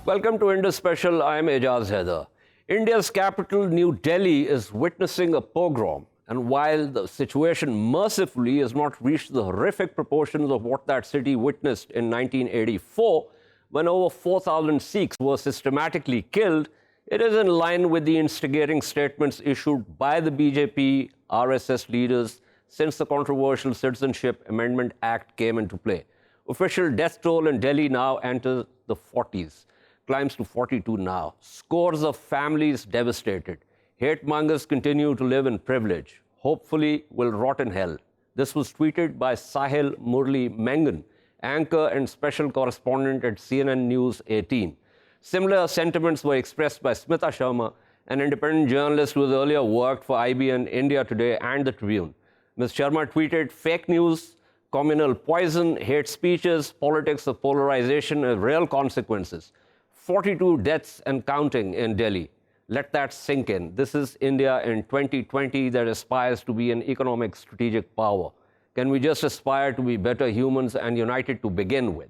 Welcome to Indus Special. I'm Ejaz Haider. India's capital, New Delhi, is witnessing a pogrom. And while the situation mercifully has not reached the horrific proportions of what that city witnessed in 1984, when over 4,000 Sikhs were systematically killed, it is in line with the instigating statements issued by the BJP, RSS leaders since the controversial Citizenship Amendment Act came into play. Official death toll in Delhi now enters the 40s, climbs to 42 now. Scores of families devastated. Hate-mongers continue to live in privilege. Hopefully will rot in hell. This was tweeted by Sahil Murli Mengan, anchor and special correspondent at CNN News 18. Similar sentiments were expressed by Smita Sharma, an independent journalist who has earlier worked for IBN, India Today and The Tribune. Ms. Sharma tweeted, "Fake news, communal poison, hate speeches, politics of polarization have real consequences. 42 deaths and counting in Delhi. Let that sink in. This is India in 2020 that aspires to be an economic strategic power. Can we just aspire to be better humans and united to begin with?"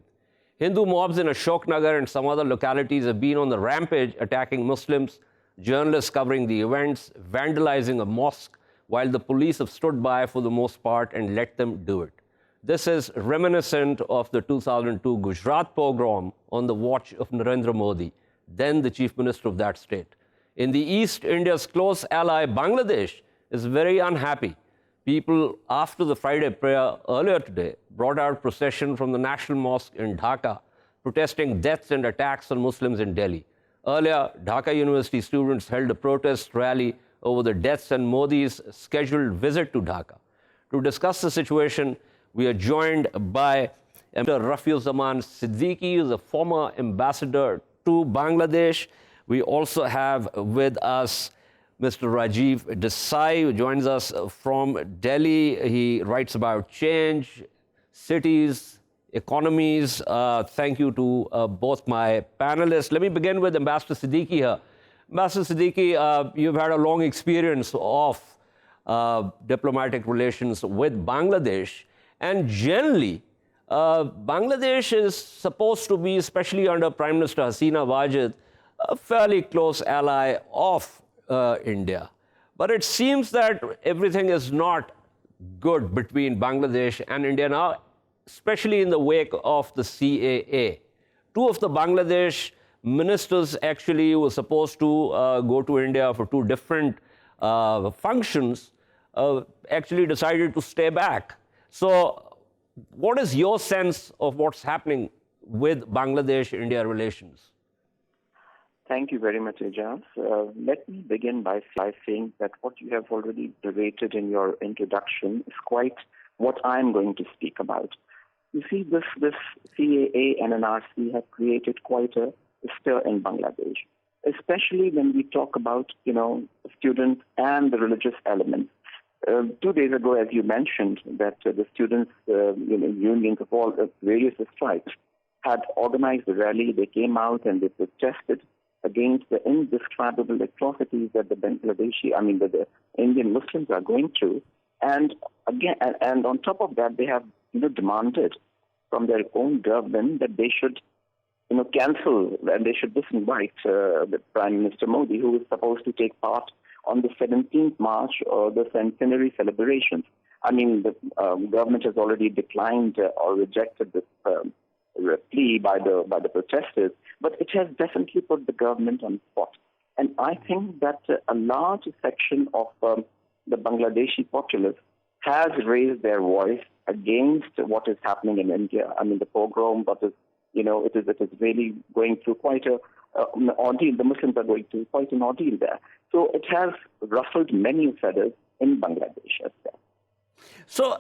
Hindu mobs in Ashoknagar and some other localities have been on the rampage, attacking Muslims, journalists covering the events, vandalizing a mosque, while the police have stood by for the most part and let them do it. This is reminiscent of the 2002 Gujarat pogrom on the watch of Narendra Modi, then the chief minister of that state. In the east, India's close ally, Bangladesh, is very unhappy. People, after the Friday prayer earlier today, brought out procession from the National Mosque in Dhaka, protesting deaths and attacks on Muslims in Delhi. Earlier, Dhaka University students held a protest rally over the deaths and Modi's scheduled visit to Dhaka. To discuss the situation, we are joined by Mr. Rafiuzzaman Siddiqui, who is a former ambassador to Bangladesh. We also have with us Mr. Rajiv Desai, who joins us from Delhi. He writes about change, cities, economies. Thank you to both my panelists. Let me begin with Ambassador Siddiqui here. Ambassador Siddiqui, you've had a long experience of diplomatic relations with Bangladesh. And generally, Bangladesh is supposed to be, especially under Prime Minister Hasina Wajid, a fairly close ally of India. But it seems that everything is not good between Bangladesh and India now, especially in the wake of the CAA. Two of the Bangladesh ministers actually were supposed to go to India for two different functions, actually decided to stay back. So what is your sense of what's happening with Bangladesh-India relations? Thank you very much, Ejaz. Let me begin by saying that what you have already narrated in your introduction is quite what I'm going to speak about. You see, this CAA and NRC have created quite a stir in Bangladesh, especially when we talk about, students and the religious elements. 2 days ago, as you mentioned, that the students' unions of all various stripes had organized a rally. They came out and they protested against the indescribable atrocities that the the Indian Muslims are going through. And again, and on top of that, they have demanded from their own government that they should cancel and they should disinvite the Prime Minister Modi, who is supposed to take part on the 17th March or the centenary celebrations. The government has already declined or rejected this plea by the protesters, but it has definitely put the government on the spot. And I think that a large section of the Bangladeshi populace has raised their voice against what is happening in India. The pogrom, but it is really going through quite an ordeal. The Muslims are going through quite an ordeal there. So it has ruffled many feathers in Bangladesh as well. So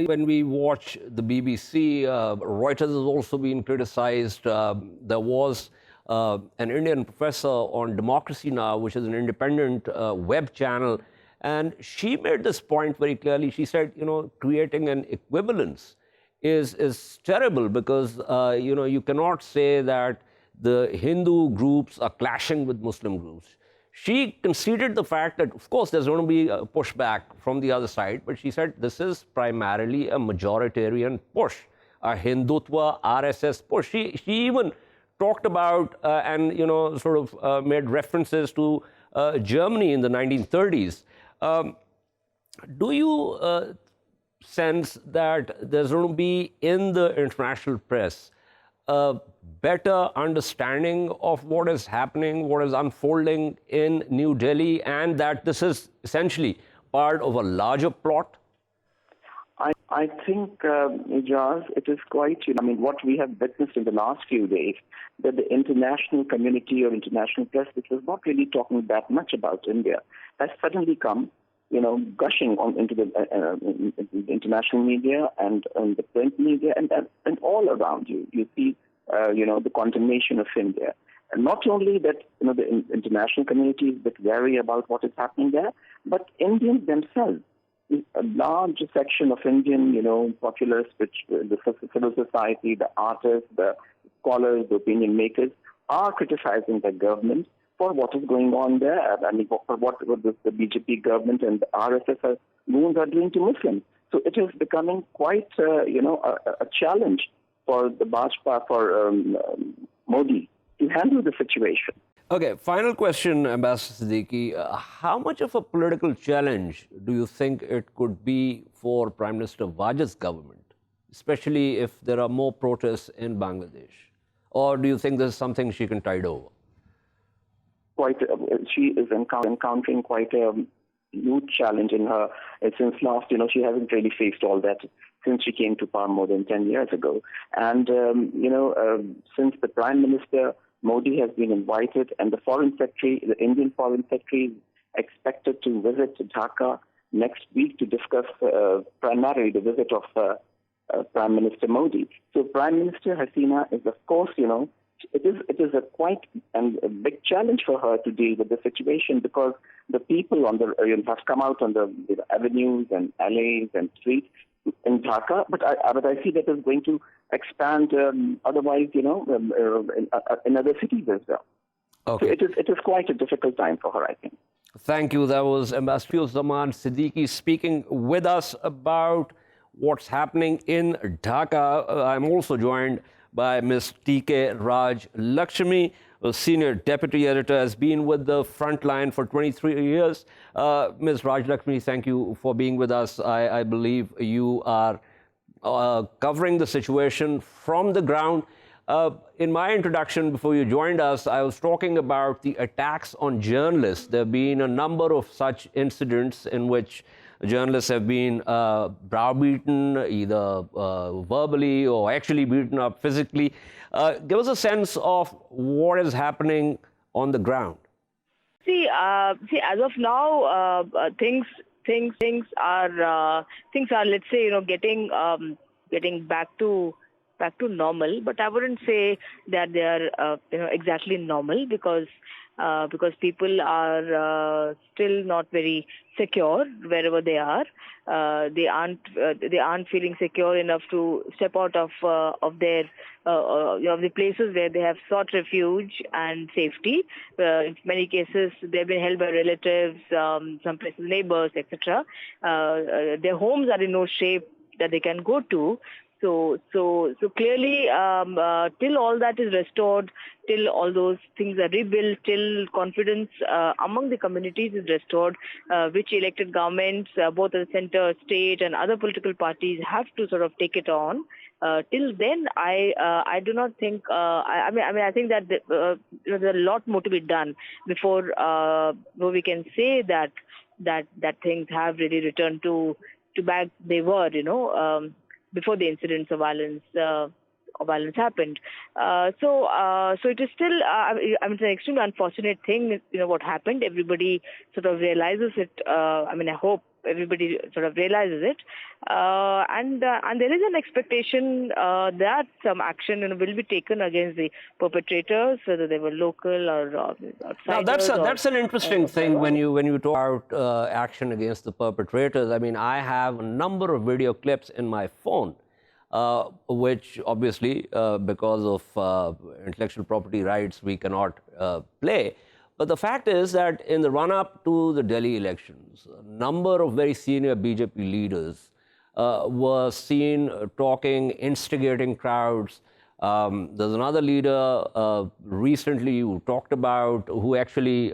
when we watch the BBC, Reuters has also been criticized. There was an Indian professor on Democracy Now!, which is an independent web channel, and she made this point very clearly. She said, creating an equivalence is terrible because, you cannot say that the Hindu groups are clashing with Muslim groups. She conceded the fact that, of course, there's going to be a pushback from the other side, but she said this is primarily a majoritarian push, a Hindutva RSS push. She even talked about and sort of made references to Germany in the 1930s. Do you sense that there's going to be in the international press a better understanding of what is happening, what is unfolding in New Delhi, and that this is essentially part of a larger plot? I think, Ejaz, it is quite, what we have witnessed in the last few days, that the international community or international press, which was not really talking that much about India, has suddenly come, gushing into the international media and the print media and all around you. You see, the condemnation of India. And not only that, the international community is a bit wary about what is happening there, but Indians themselves, a large section of Indian, populace, which the civil society, the artists, the scholars, the opinion makers, are criticizing the government for what is going on there. I mean, for what the BJP government and the RSS goons are doing to Muslims. So it is becoming quite, a challenge for the Bajpa, for Modi to handle the situation. Okay, final question, Ambassador Siddiqui. How much of a political challenge do you think it could be for Prime Minister Wajid's government, especially if there are more protests in Bangladesh? Or do you think this is something she can tide over? She is encountering quite a huge challenge in her. Since last, she hasn't really faced all that since she came to power more than 10 years ago. And, since the Prime Minister Modi has been invited, and the Foreign Secretary, the Indian Foreign Secretary, is expected to visit Dhaka next week to discuss primarily the visit of Prime Minister Modi. So Prime Minister Hasina is, of course, it is a quite a big challenge for her to deal with the situation, because the people on the have come out on the avenues and alleys and streets in Dhaka, but I see that is going to expand otherwise, in other cities as well. Okay. So it is quite a difficult time for her, I think. Thank you. That was Ambassador Rafiuzzaman Siddiqui speaking with us about what's happening in Dhaka. I'm also joined by Ms. T.K. Rajlakshmi, a senior deputy editor, has been with the front line for 23 years. Ms. Rajlakshmi, thank you for being with us. I believe you are covering the situation from the ground. In my introduction, before you joined us, I was talking about the attacks on journalists. There have been a number of such incidents in which journalists have been browbeaten, either verbally or actually beaten up physically. Give us a sense of what is happening on the ground. See, as of now, things are, let's say, getting back to normal. But I wouldn't say that they are, exactly normal, because people are still not very secure wherever they are. They aren't feeling secure enough to step out of their the places where they have sought refuge and safety. In many cases, they've been held by relatives, some places neighbors, etc. Their homes are in no shape that they can go to. So clearly, till all that is restored, till all those things are rebuilt, till confidence among the communities is restored, which elected governments, both at the center, state, and other political parties, have to sort of take it on. Till then, I do not think. I think that there's a lot more to be done before we can say that things have really returned to back they were. Before the incidents of violence happened. So it is still, it's an extremely unfortunate thing, what happened. Everybody sort of realizes it. I hope everybody sort of realizes it. And there is an expectation that some action will be taken against the perpetrators, whether they were local or outsiders. Now that's an interesting thing when you talk about action against the perpetrators. I have a number of video clips in my phone, which obviously, because of intellectual property rights, we cannot play. But the fact is that in the run-up to the Delhi elections, a number of very senior BJP leaders were seen talking, instigating crowds, There's another leader recently who actually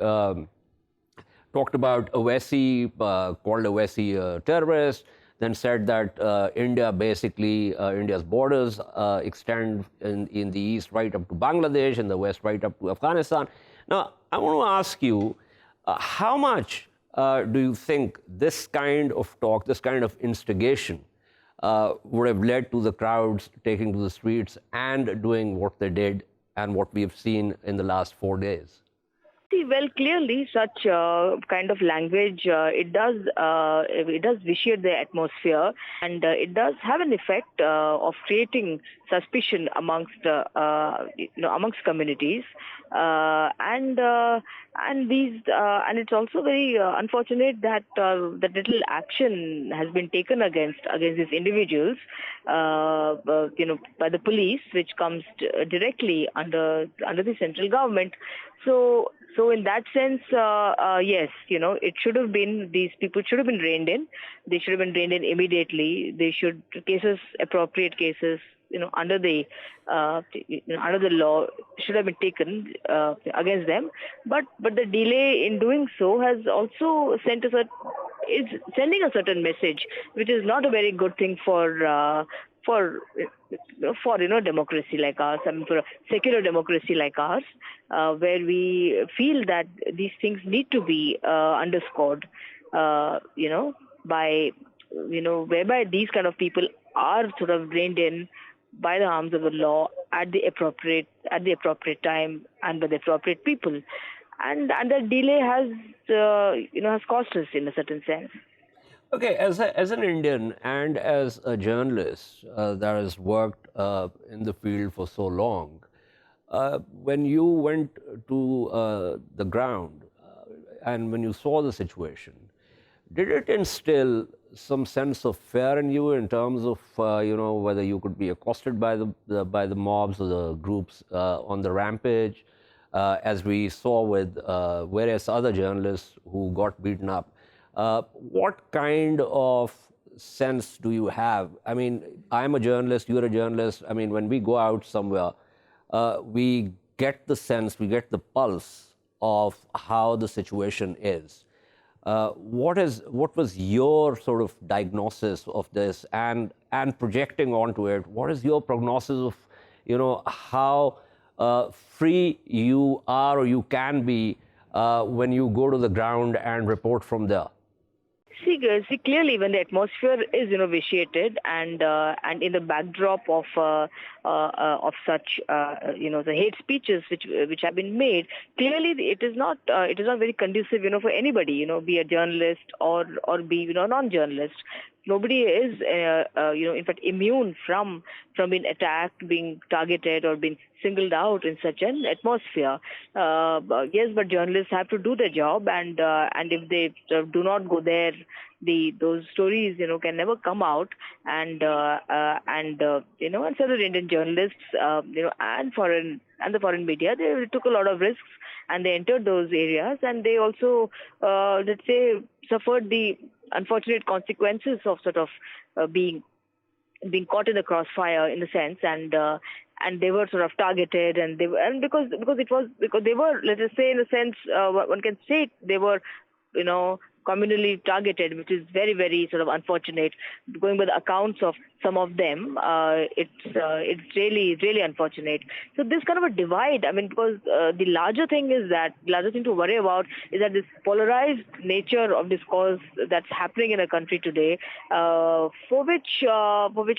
talked about Owaisi, called Owaisi a terrorist, then said that India's borders extend in the east right up to Bangladesh, in the west right up to Afghanistan. Now, I want to ask you, how much do you think this kind of talk, this kind of instigation, would have led to the crowds taking to the streets and doing what they did and what we have seen in the last 4 days? See, well, clearly, such kind of language it does vitiate the atmosphere, and it does have an effect of creating suspicion amongst amongst communities, and it's also very unfortunate that that little action has been taken against these individuals, by the police, which comes directly under the central government. So in that sense, yes, it should have been, these people should have been reined in. They should have been reined in immediately. They should, appropriate cases, under the law should have been taken against them. But the delay in doing so has also is sending a certain message, which is not a very good thing for democracy like ours, for a secular democracy like ours, where we feel that these things need to be underscored, whereby these kind of people are sort of reined in by the arms of the law at the appropriate time and by the appropriate people, and the delay has cost us in a certain sense. Okay, as an Indian and as a journalist that has worked in the field for so long, when you went to the ground and when you saw the situation, did it instill some sense of fear in you in terms of whether you could be accosted by the mobs or the groups on the rampage, as we saw with various other journalists who got beaten up? What kind of sense do you have? I mean, I'm a journalist, you're a journalist. I mean, when we go out somewhere, we get the sense, we get the pulse of how the situation is. What was your sort of diagnosis of this and projecting onto it? What is your prognosis of, how free you are or you can be when you go to the ground and report from there? See, clearly when the atmosphere is vitiated and in the backdrop of such the hate speeches which have been made, clearly it is not very conducive for anybody, be a journalist or be non-journalist. Nobody is in fact immune from being attacked, being targeted, or being singled out in such an atmosphere. Yes, but journalists have to do their job, and if they do not go there, those stories can never come out, and several Indian journalists and the foreign media, they took a lot of risks and they entered those areas, and they also let's say suffered the unfortunate consequences of sort of being caught in the crossfire in a sense, and they were sort of targeted, because they were, let us say, in a sense, one can say they were communally targeted, which is very, very sort of unfortunate. Going by the accounts of some of them, it's really, really unfortunate. So this kind of a divide, I mean, because the larger thing to worry about is that this polarized nature of discourse that's happening in a country today, for which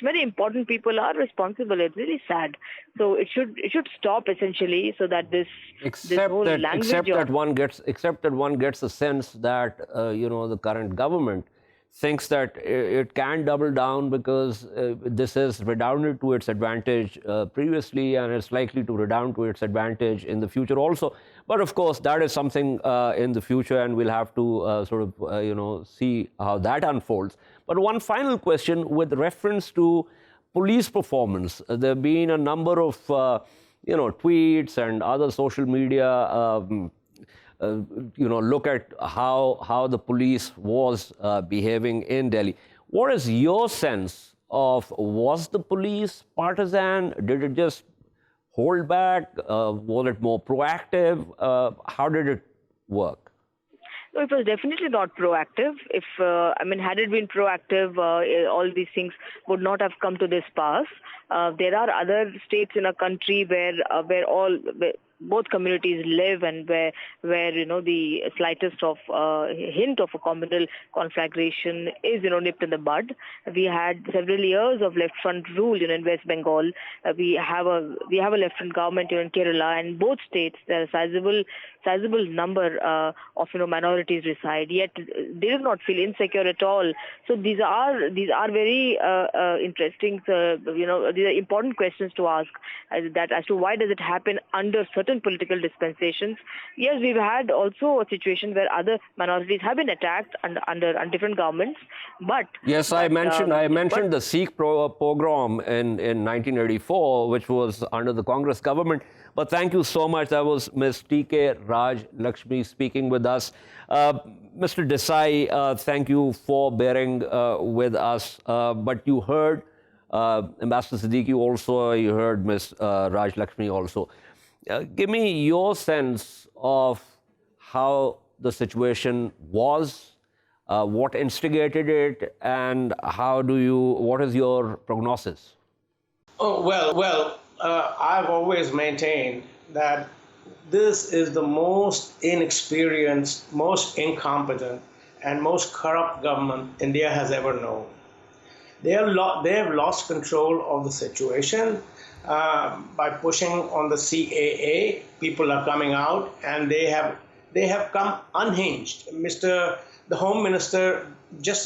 many important people are responsible. It's really sad. So it should stop essentially, so that this whole language except that one gets a sense that the current government thinks that it can double down because this has redounded to its advantage previously, and it's likely to redound to its advantage in the future also. But of course, that is something in the future, and we'll have to see how that unfolds. But one final question with reference to police performance. There have been a number of tweets and other social media look at how the police was behaving in Delhi. What is your sense of, was the police partisan? Did it just hold back? Was it more proactive? How did it work? No, it was definitely not proactive. If had it been proactive, all these things would not have come to this pass. There are other states in a country where both communities live, and where the slightest of hint of a communal conflagration is nipped in the bud. We had several years of left front rule in West Bengal. We have a left front government in Kerala, and both states there are sizable number of minorities reside. Yet they do not feel insecure at all. So these are very interesting. These are important questions to ask. As to why does it happen under certain political dispensations? Yes, we've had also a situation where other minorities have been attacked under different governments. I mentioned the Sikh pogrom in 1984, which was under the Congress government. But thank you so much. That was Ms. T.K. Rajlakshmi speaking with us. Mr. Desai, thank you for bearing with us. But you heard Ambassador Siddiqui also, you heard Ms. Rajlakshmi also. Give me your sense of how the situation was, what instigated it, and what is your prognosis? I've always maintained that this is the most inexperienced, most incompetent, and most corrupt government India has ever known. They have lost control of the situation by pushing on the CAA. People are coming out, and they have come unhinged. The Home Minister just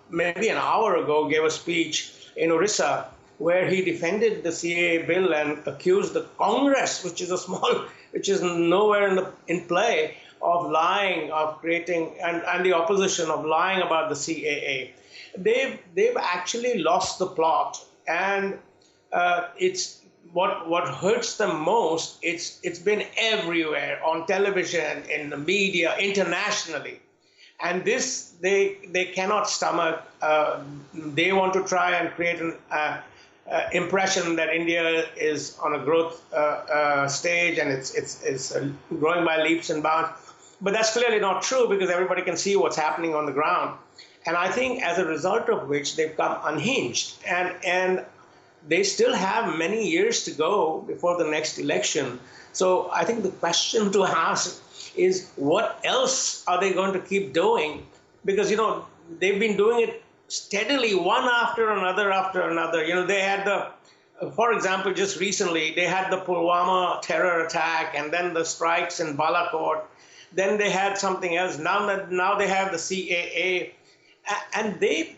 maybe an hour ago gave a speech in Orissa where he defended the CAA bill and accused the Congress, which is nowhere in play, of lying, of creating, and the opposition of lying about the CAA. They've actually lost the plot, and it's what hurts them most. It's been everywhere, on television, in the media, internationally, and this they cannot stomach. They want to try and create an impression that India is on a growth stage and it's growing by leaps and bounds. But that's clearly not true, because everybody can see what's happening on the ground. And I think as a result of which they've come unhinged. And they still have many years to go before the next election. So I think the question to ask is, what else are they going to keep doing? Because, they've been doing it steadily, one after another after another. They had for example, just recently, they had the Pulwama terror attack, and then the strikes in Balakot. Then they had something else. Now they have the CAA, and they've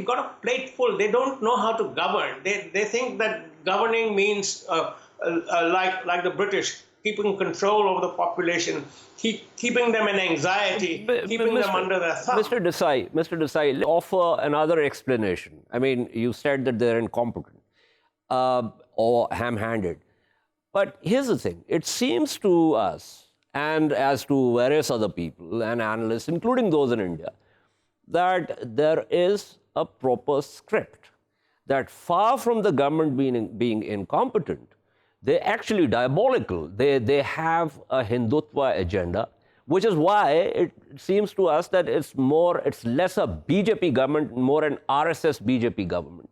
got a plate full. They don't know how to govern. They think that governing means like the British, keeping control over the population, keeping them in anxiety, keeping them under their thumb. Mr. Desai, offer another explanation. I mean, you said that they're incompetent or ham-handed. But here's the thing. It seems to us, and as to various other people and analysts, including those in India, that there is a proper script, that far from the government being incompetent, they're actually diabolical. They have a Hindutva agenda, which is why it seems to us that it's less a BJP government, more an RSS BJP government.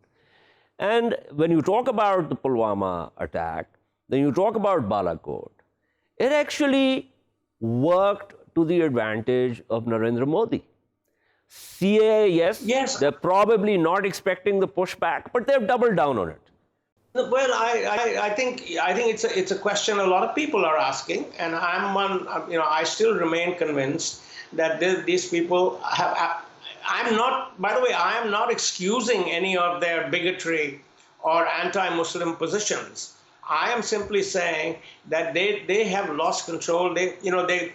And when you talk about the Pulwama attack, then you talk about Balakot, it actually worked to the advantage of Narendra Modi. CAA, yes, they're probably not expecting the pushback, but they've doubled down on it. Well, I think it's a question a lot of people are asking, and I'm one. I still remain convinced that these people have. I'm not. By the way, I am not excusing any of their bigotry or anti-Muslim positions. I am simply saying that they have lost control. In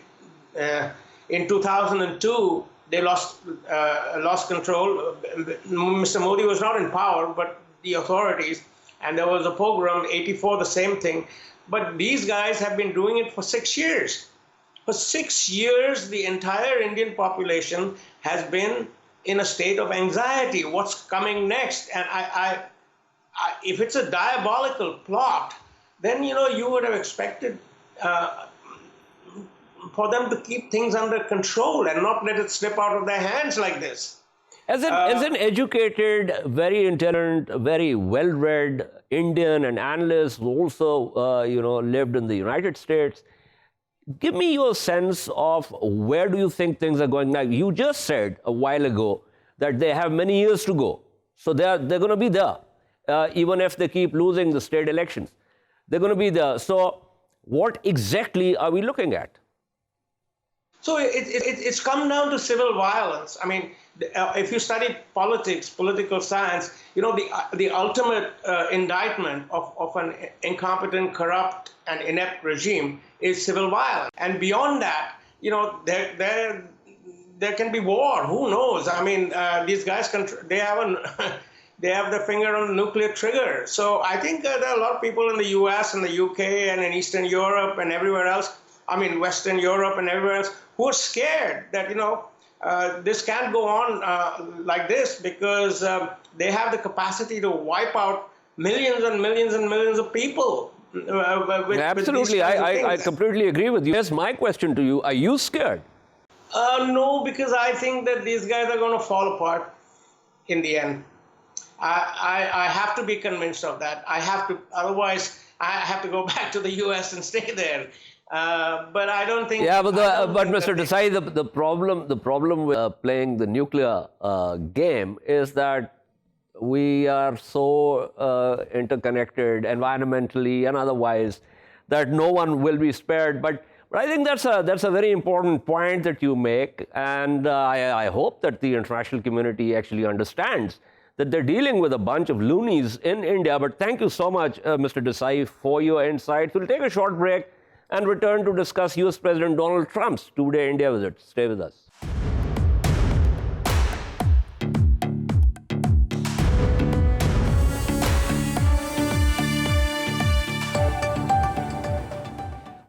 2002 they lost control. Mr. Modi was not in power, but the authorities. And there was a pogrom, 84, the same thing. But these guys have been doing it for 6 years. For 6 years, the entire Indian population has been in a state of anxiety. What's coming next? And if it's a diabolical plot, then, you would have expected for them to keep things under control and not let it slip out of their hands like this. As an educated, very intelligent, very well-read Indian and analyst who also, lived in the United States, give me your sense of where do you think things are going now? You just said a while ago that they have many years to go. So they're going to be there, even if they keep losing the state elections. They're going to be there. So what exactly are we looking at? So it's come down to civil violence. I mean, if you study politics, political science, the ultimate indictment of an incompetent, corrupt, and inept regime is civil violence. And beyond that, there can be war. Who knows? I mean, these guys they have their finger on the nuclear trigger. So I think there are a lot of people in the U.S. and the UK and in Eastern Europe and everywhere else. I mean, Western Europe and everywhere else, who are scared that, this can't go on like this because they have the capacity to wipe out millions and millions and millions of people. Absolutely, I completely agree with you. Here's my question to you. Are you scared? No, because I think that these guys are going to fall apart in the end. I have to be convinced of that. I have to, otherwise I have to go back to the US and stay there. But I don't think. Yeah, but Mr. Desai, the problem with playing the nuclear game is that we are so interconnected environmentally and otherwise that no one will be spared. But I think that's a very important point that you make, and I hope that the international community actually understands that they're dealing with a bunch of loonies in India. But thank you so much, Mr. Desai, for your insights. We'll take a short break and return to discuss US President Donald Trump's two-day India visit. Stay with us.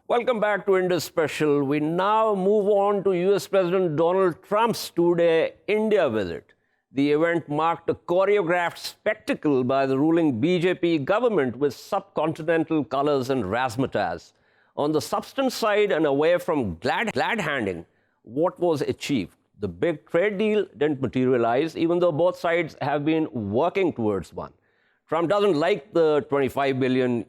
Welcome back to Indus Special. We now move on to US President Donald Trump's two-day India visit. The event marked a choreographed spectacle by the ruling BJP government with subcontinental colors and razzmatazz. On the substance side and away from glad-handing, what was achieved? The big trade deal didn't materialize, even though both sides have been working towards one. Trump doesn't like the $25 billion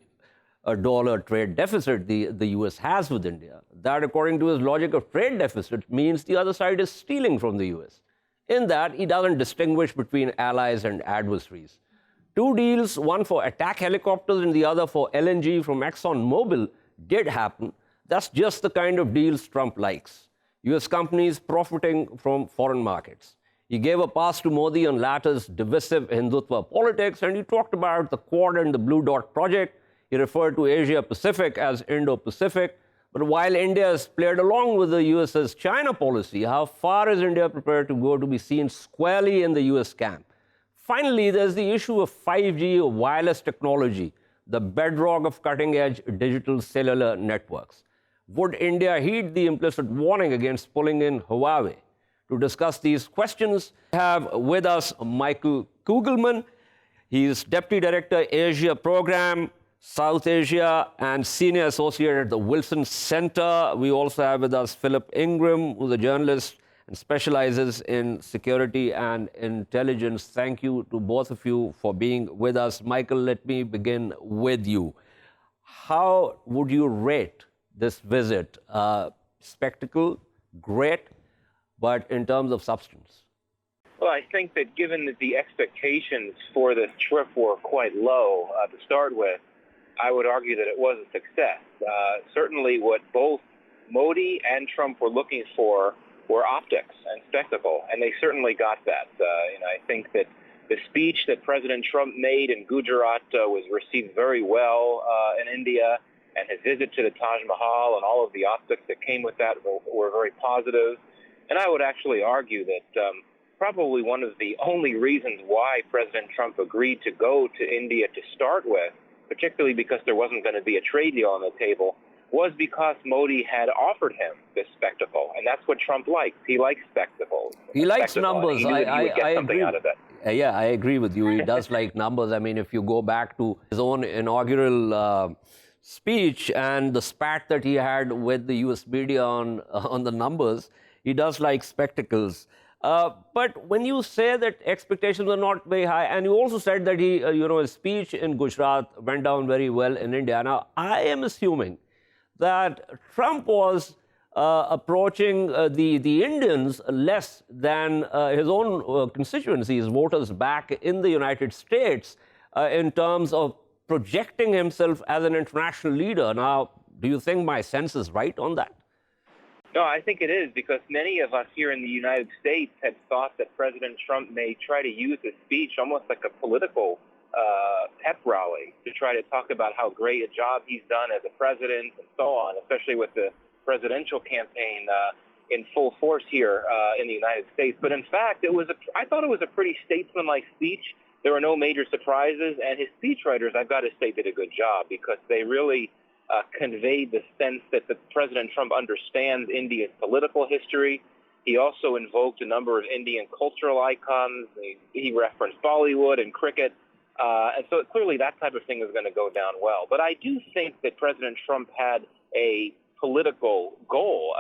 trade deficit the US has with India. That, according to his logic of trade deficit, means the other side is stealing from the US. In that, he doesn't distinguish between allies and adversaries. Two deals, one for attack helicopters and the other for LNG from ExxonMobil, did happen. That's just the kind of deals Trump likes. US companies profiting from foreign markets. He gave a pass to Modi on latter's divisive Hindutva politics, and he talked about the Quad and the Blue Dot project. He referred to Asia-Pacific as Indo-Pacific. But while India has played along with the US's China policy, how far is India prepared to go to be seen squarely in the US camp? Finally, there's the issue of 5G or wireless technology, the bedrock of cutting-edge digital cellular networks. Would India heed the implicit warning against pulling in Huawei? To discuss these questions, we have with us Michael Kugelman. He's Deputy Director, Asia Program, South Asia, and Senior Associate at the Wilson Center. We also have with us Philip Ingram, who's a journalist and specializes in security and intelligence. Thank you to both of you for being with us. Michael, let me begin with you. How would you rate this visit? Spectacle, great, but in terms of substance? Well, I think that given that the expectations for this trip were quite low to start with, I would argue that it was a success. Certainly what both Modi and Trump were looking for were optics and spectacle, and they certainly got that. And I think that the speech that President Trump made in Gujarat was received very well in India, and his visit to the Taj Mahal and all of the optics that came with that were very positive. And I would actually argue that probably one of the only reasons why President Trump agreed to go to India to start with, particularly because there wasn't going to be a trade deal on the table, was because Modi had offered him this spectacle. And that's what Trump likes. He likes spectacles. He likes numbers. I agree. Out of it. Yeah, I agree with you. He does like numbers. I mean, if you go back to his own inaugural speech and the spat that he had with the US media on the numbers, he does like spectacles. But when you say that expectations are not very high, and you also said that he, his speech in Gujarat went down very well in India. Now, I am assuming that Trump was approaching the Indians less than his own constituencies, voters back in the United States, in terms of projecting himself as an international leader. Now, do you think my sense is right on that? No, I think it is, because many of us here in the United States had thought that President Trump may try to use his speech almost like a political pep rally to try to talk about how great a job he's done as a president and so on, especially with the presidential campaign in full force here in the United States. But in fact, I thought it was a pretty statesmanlike speech. There were no major surprises, and his speechwriters, I've got to say, did a good job, because they really conveyed the sense that President Trump understands India's political history. He also invoked a number of Indian cultural icons. He referenced Bollywood and cricket. And so clearly that type of thing is going to go down well. But I do think that President Trump had a political goal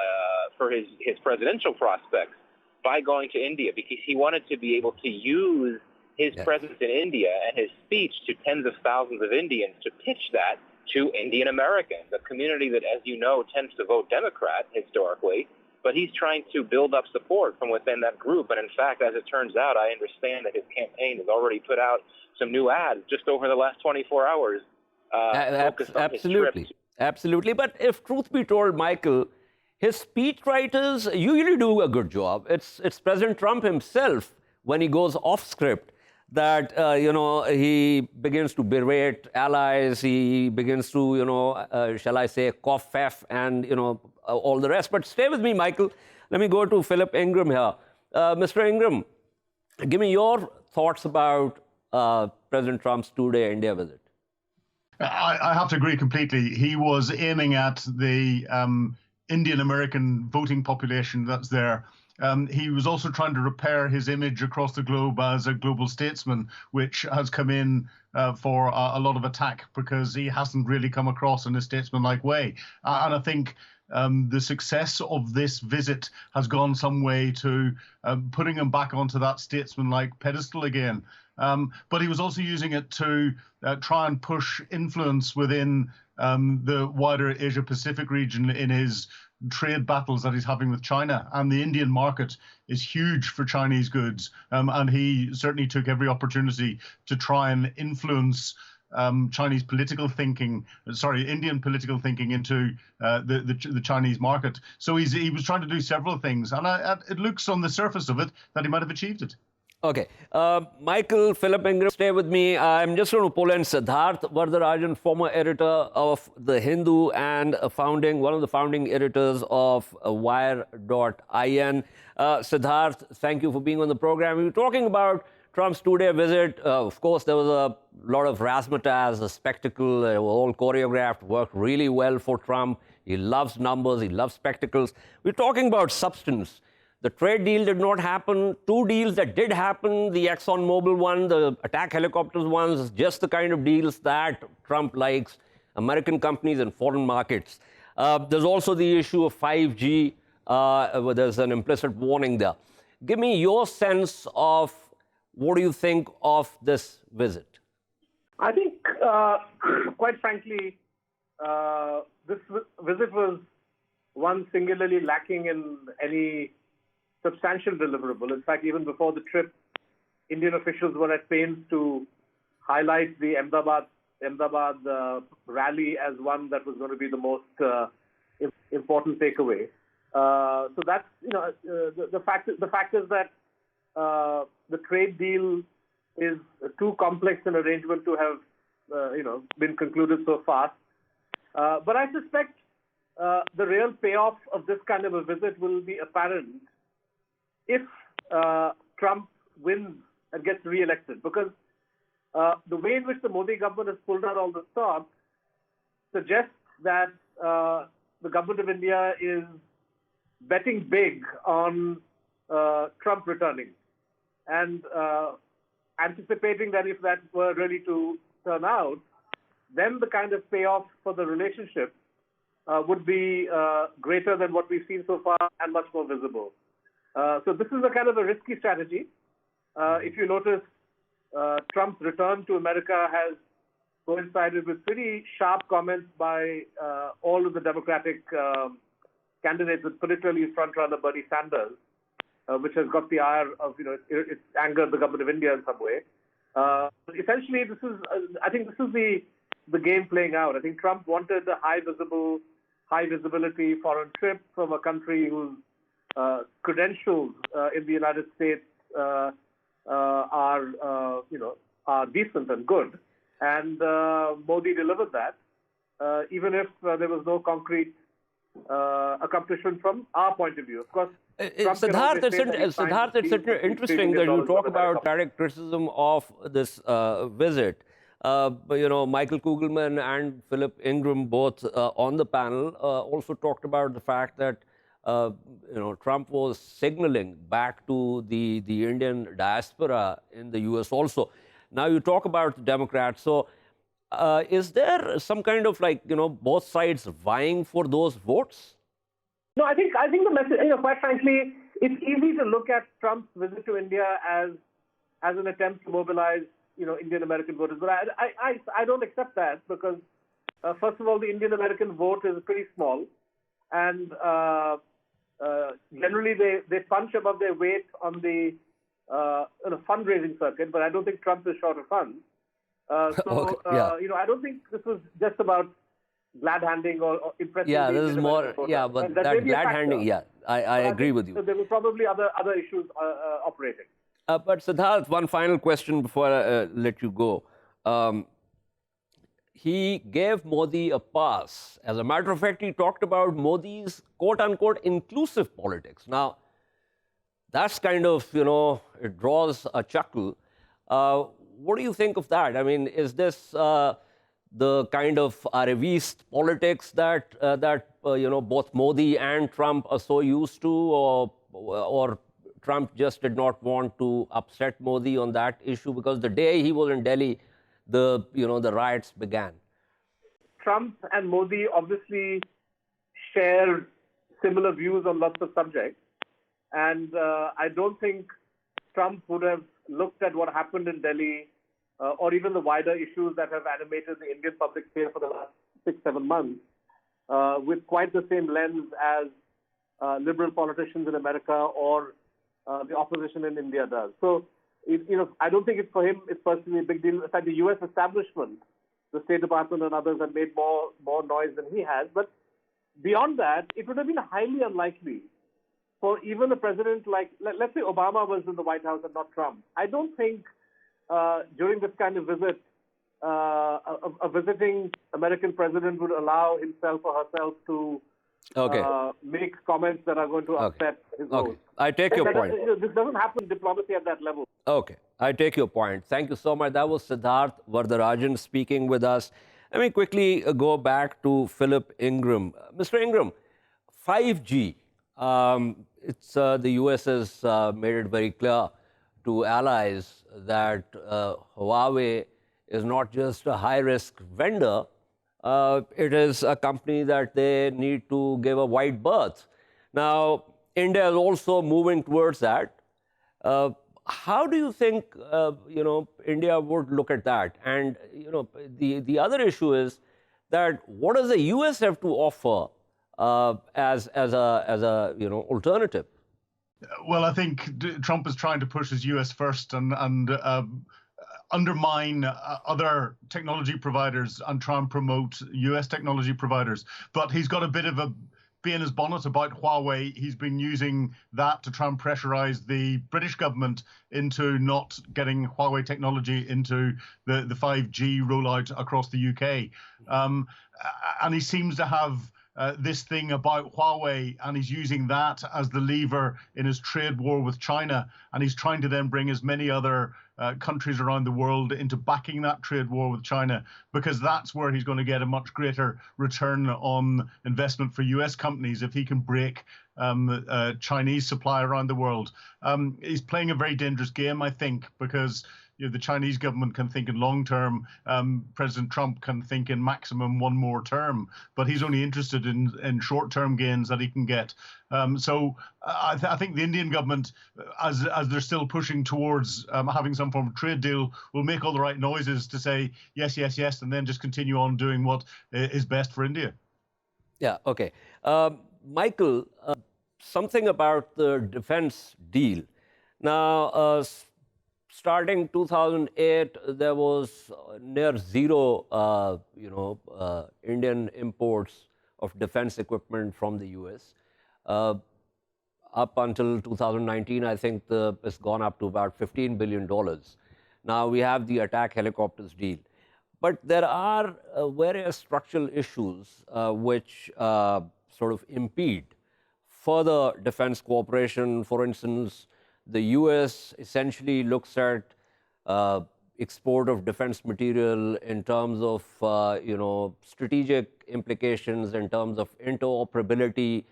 for his presidential prospects by going to India, because he wanted to be able to use his presence in India and his speech to tens of thousands of Indians to pitch that to Indian Americans, a community that, as you know, tends to vote Democrat historically. But he's trying to build up support from within that group. And in fact, as it turns out, I understand that his campaign has already put out some new ads just over the last 24 hours. Absolutely. Absolutely. But if truth be told, Michael, his speechwriters usually do a good job. It's President Trump himself, when he goes off script, that, he begins to berate allies, he begins to, shall I say, cough, and, all the rest. But stay with me, Michael. Let me go to Philip Ingram here. Mr. Ingram, give me your thoughts about President Trump's two-day India visit. I have to agree completely. He was aiming at the Indian American voting population that's there. He was also trying to repair his image across the globe as a global statesman, which has come in for a lot of attack because he hasn't really come across in a statesman-like way. And I think the success of this visit has gone some way to putting him back onto that statesman-like pedestal again. But he was also using it to try and push influence within the wider Asia-Pacific region in his trade battles that he's having with China. And the Indian market is huge for Chinese goods. And he certainly took every opportunity to try and influence Indian political thinking into the Chinese market. So he was trying to do several things. And it looks on the surface of it that he might have achieved it. Okay. Michael, Philip Ingram, stay with me. I'm just going to pull in Siddharth Varadarajan, former editor of The Hindu and one of the founding editors of Wire.in. Siddharth, thank you for being on the program. We were talking about Trump's two-day visit. Of course, there was a lot of razzmatazz, a spectacle, all choreographed, worked really well for Trump. He loves numbers, he loves spectacles. We're talking about substance. The trade deal did not happen. Two deals that did happen, the ExxonMobil one, the attack helicopters ones, just the kind of deals that Trump likes, American companies and foreign markets. There's also the issue of 5G. There's an implicit warning there. Give me your sense of what do you think of this visit? I think, quite frankly, this visit was one singularly lacking in any substantial deliverable. In fact, even before the trip, Indian officials were at pains to highlight the Ahmedabad rally as one that was going to be the most important takeaway. So that's, the fact is that the trade deal is too complex an arrangement to have, been concluded so fast. But I suspect the real payoff of this kind of a visit will be apparent if Trump wins and gets re-elected, because the way in which the Modi government has pulled out all the stops suggests that the government of India is betting big on Trump returning. And anticipating that if that were really to turn out, then the kind of payoff for the relationship would be greater than what we've seen so far and much more visible. So this is a kind of a risky strategy. If you notice, Trump's return to America has coincided with pretty sharp comments by all of the Democratic candidates, particularly frontrunner Bernie Sanders, which has got the ire of, it's angered the government of India in some way. Essentially, I think this is the game playing out. I think Trump wanted a high visibility foreign trip from a country whose credentials in the United States are decent and good. And Modi delivered that, even if there was no concrete accomplishment from our point of view. Of course, Siddharth, it's interesting that you talk about direct criticism of this visit. Michael Kugelman and Philip Ingram, both on the panel, also talked about the fact that Trump was signaling back to the Indian diaspora in the US also. Now you talk about the Democrats. So is there some kind of both sides vying for those votes? No, I think the message, quite frankly, it's easy to look at Trump's visit to India as an attempt to mobilize, Indian American voters. But I don't accept that because, first of all, the Indian American vote is pretty small. And generally they punch above their weight on the fundraising circuit, but I don't think Trump is short of funds. I don't think this was just about glad-handing or impressing. Yeah, this is more. Yeah, but that glad-handing. Yeah, I agree with you. So there were probably other issues operating. But Siddharth, one final question before I let you go. He gave Modi a pass. As a matter of fact, he talked about Modi's quote-unquote inclusive politics. Now, that's kind of, it draws a chuckle. What do you think of that? I mean, is this the kind of arrivist politics that both Modi and Trump are so used to, or Trump just did not want to upset Modi on that issue? Because the day he was in Delhi, the riots began. Trump and Modi obviously share similar views on lots of subjects. And I don't think Trump would have looked at what happened in Delhi or even the wider issues that have animated the Indian public sphere for the last 6-7 months with quite the same lens as liberal politicians in America or the opposition in India does. So, I don't think it's for him, it's personally a big deal. In fact, the U.S. establishment, the State Department and others have made more noise than he has. But beyond that, it would have been highly unlikely for even a president like, let's say Obama was in the White House and not Trump. I don't think during this kind of visit, a visiting American president would allow himself or herself to make comments that are going to upset his vote. I take your point. This doesn't happen in diplomacy at that level. Okay, I take your point. Thank you so much. That was Siddharth Varadarajan speaking with us. Let me quickly go back to Philip Ingram. Mr. Ingram, 5G. The US has made it very clear to allies that Huawei is not just a high-risk vendor. It is a company that they need to give a wide berth. Now, India is also moving towards that. How do you think, India would look at that? And, the other issue is that what does the US have to offer as a alternative? Well, I think Trump is trying to push his US first and undermine other technology providers and try and promote US technology providers. But he's got a bit of a bee in his bonnet about Huawei. He's been using that to try and pressurize the British government into not getting Huawei technology into the 5G rollout across the UK. And he seems to have this thing about Huawei, and he's using that as the lever in his trade war with China. And he's trying to then bring as many other countries around the world into backing that trade war with China, because that's where he's going to get a much greater return on investment for US companies if he can break Chinese supply around the world. He's playing a very dangerous game, I think, because the Chinese government can think in long term. President Trump can think in maximum one more term, but he's only interested in short term gains that he can get. So I think the Indian government, as they're still pushing towards having some form of trade deal, will make all the right noises to say yes, yes, yes, and then just continue on doing what is best for India. Yeah, okay. Michael, something about the defense deal. Now, starting 2008, there was near zero, Indian imports of defense equipment from the US. Up until 2019, I think it's gone up to about $15 billion. Now we have the attack helicopters deal. But there are various structural issues which sort of impede further defense cooperation. For instance, the US essentially looks at export of defense material in terms of strategic implications, in terms of interoperability.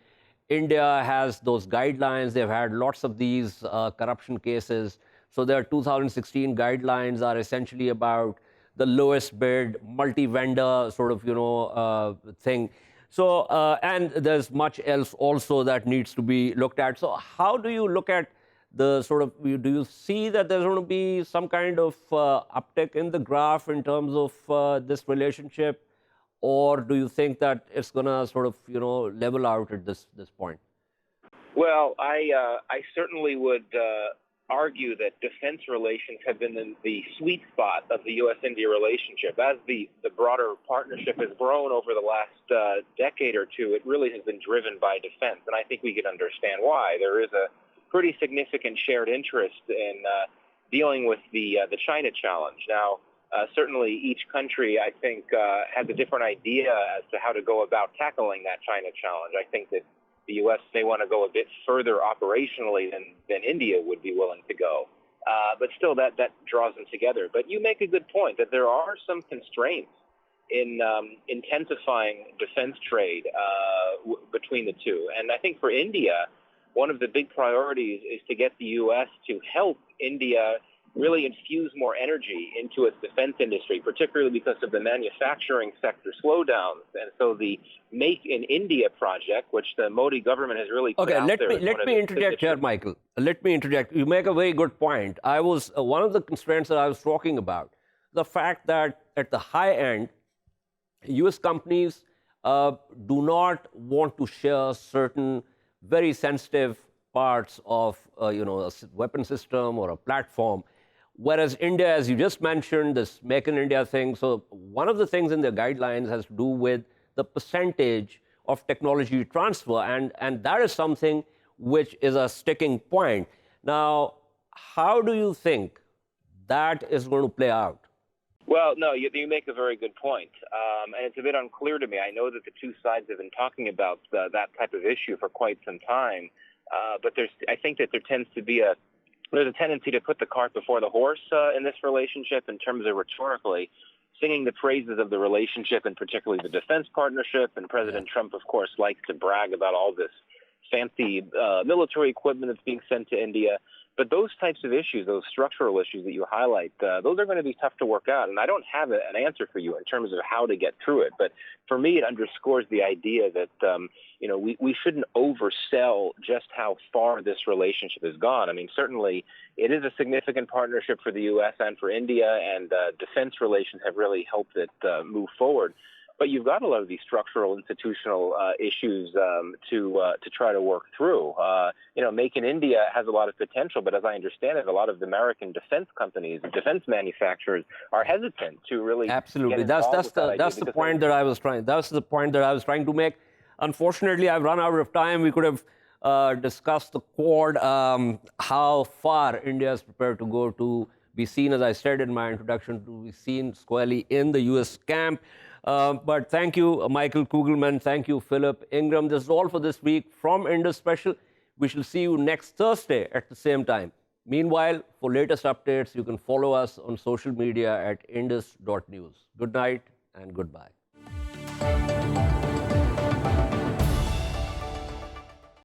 India has those guidelines. They've had lots of these corruption cases. So their 2016 guidelines are essentially about the lowest bid, multi-vendor sort of, thing. So, and there's much else also that needs to be looked at. So how do you look at the sort of, do you see that there's going to be some kind of uptick in the graph in terms of this relationship? Or do you think that it's going to sort of, level out at this point? Well, I certainly would argue that defense relations have been in the sweet spot of the U.S.-India relationship. As the broader partnership has grown over the last decade or two, it really has been driven by defense. And I think we can understand why. There is a pretty significant shared interest in dealing with the China challenge. Now, certainly each country, I think, has a different idea as to how to go about tackling that China challenge. I think that the U.S. may want to go a bit further operationally than India would be willing to go. But still, that draws them together. But you make a good point that there are some constraints in intensifying defense trade between the two. And I think for India, one of the big priorities is to get the U.S. to help India really infuse more energy into its defense industry, particularly because of the manufacturing sector slowdowns. And so the Make in India project, which the Modi government has really put out there. Let me interject here, Michael. Let me interject. You make a very good point. I was one of the constraints that I was talking about, the fact that at the high end, U.S. companies do not want to share certain very sensitive parts of a weapon system or a platform. Whereas India, as you just mentioned, this Make in India thing, so one of the things in their guidelines has to do with the percentage of technology transfer, and that is something which is a sticking point. Now, how do you think that is going to play out? Well, no, you make a very good point. And it's a bit unclear to me. I know that the two sides have been talking about that type of issue for quite some time. But I think that there tends to be there's a tendency to put the cart before the horse in this relationship in terms of rhetorically singing the praises of the relationship, and particularly the defense partnership. And President Trump, of course, likes to brag about all this fancy military equipment that's being sent to India. But those types of issues, those structural issues that you highlight, those are going to be tough to work out. And I don't have an answer for you in terms of how to get through it. But for me, it underscores the idea that, we shouldn't oversell just how far this relationship has gone. I mean, certainly it is a significant partnership for the U.S. and for India, and defense relations have really helped it move forward. But you've got a lot of these structural, institutional issues to try to work through. Make in India has a lot of potential, but as I understand it, a lot of the American defense companies, defense manufacturers, are hesitant to really. Absolutely, that's the point that I was trying. That's the point that I was trying to make. Unfortunately, I've run out of time. We could have discussed the Quad, how far India is prepared to go to be seen, as I said in my introduction, to be seen squarely in the U.S. camp. But thank you, Michael Kugelman. Thank you, Philip Ingram. This is all for this week from Indus Special. We shall see you next Thursday at the same time. Meanwhile, for latest updates, you can follow us on social media at indus.news. Good night and goodbye.